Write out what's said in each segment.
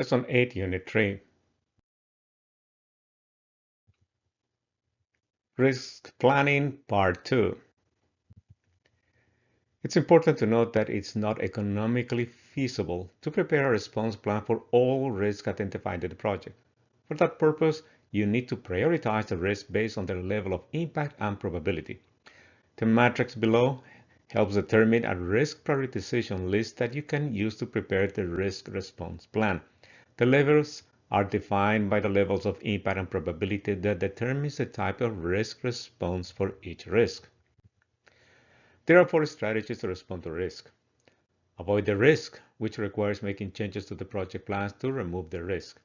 Lesson 8, Unit 3. Risk Planning, Part 2. It's important to note that it's not economically feasible to prepare a response plan for all risks identified in the project. For that purpose, you need to prioritize the risks based on their level of impact and probability. The matrix below helps determine a risk prioritization list that you can use to prepare the risk response plan. The levels are defined by the levels of impact and probability that determines the type of risk response for each risk. There are 4 strategies to respond to risk. Avoid the risk, which requires making changes to the project plans to remove the risk.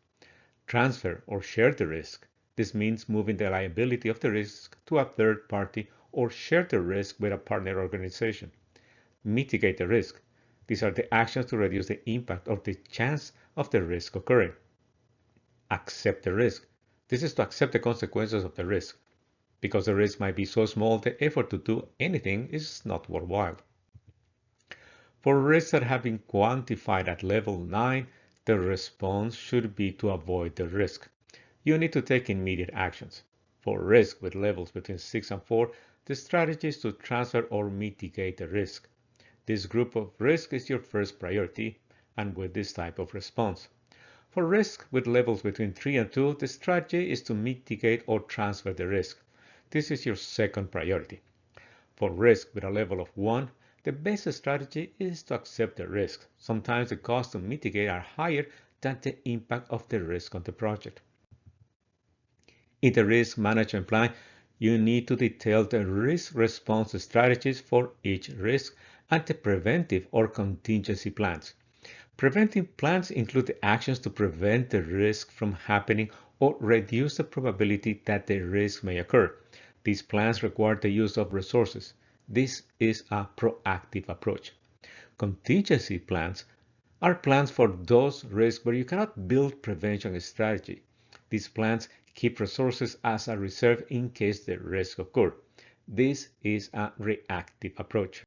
Transfer or share the risk. This means moving the liability of the risk to a third party or share the risk with a partner organization. Mitigate the risk. These are the actions to reduce the impact or the chance of the risk occurring. Accept the risk. This is to accept the consequences of the risk. Because the risk might be so small, the effort to do anything is not worthwhile. For risks that have been quantified at level 9, the response should be to avoid the risk. You need to take immediate actions. For risk with levels between 6 and 4, the strategy is to transfer or mitigate the risk. This group of risk is your first priority, and with this type of response. For risk with levels between 3 and 2, the strategy is to mitigate or transfer the risk. This is your second priority. For risk with a level of 1, the best strategy is to accept the risk. Sometimes the costs to mitigate are higher than the impact of the risk on the project. In the risk management plan, you need to detail the risk response strategies for each risk and the preventive or contingency plans. Preventive plans include the actions to prevent the risk from happening or reduce the probability that the risk may occur. These plans require the use of resources. This is a proactive approach. Contingency plans are plans for those risks where you cannot build prevention strategy. These plans keep resources as a reserve in case the risk occurs. This is a reactive approach.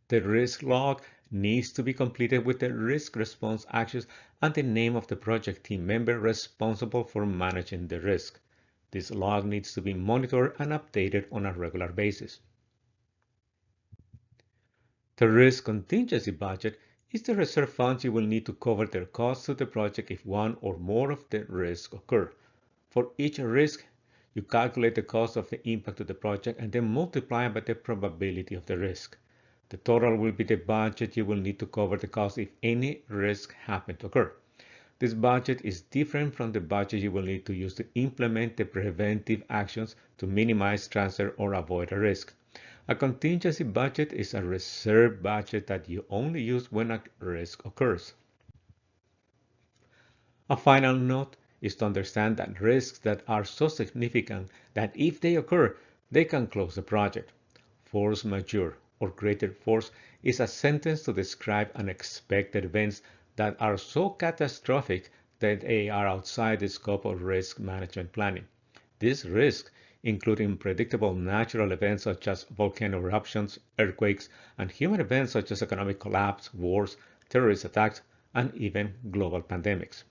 The risk log needs to be completed with the risk response actions and the name of the project team member responsible for managing the risk. This log needs to be monitored and updated on a regular basis. The risk contingency budget is the reserve funds you will need to cover the costs of the project if one or more of the risks occur. For each risk, you calculate the cost of the impact of the project and then multiply by the probability of the risk. The total will be the budget you will need to cover the cost if any risk happen to occur. This budget is different from the budget you will need to use to implement the preventive actions to minimize, transfer, or avoid a risk. A contingency budget is a reserve budget that you only use when a risk occurs. A final note is to understand that risks that are so significant that if they occur, they can close the project. Force majeure or greater force is a sentence to describe unexpected events that are so catastrophic that they are outside the scope of risk management planning. These risks include unpredictable natural events such as volcano eruptions, earthquakes, and human events such as economic collapse, wars, terrorist attacks, and even global pandemics.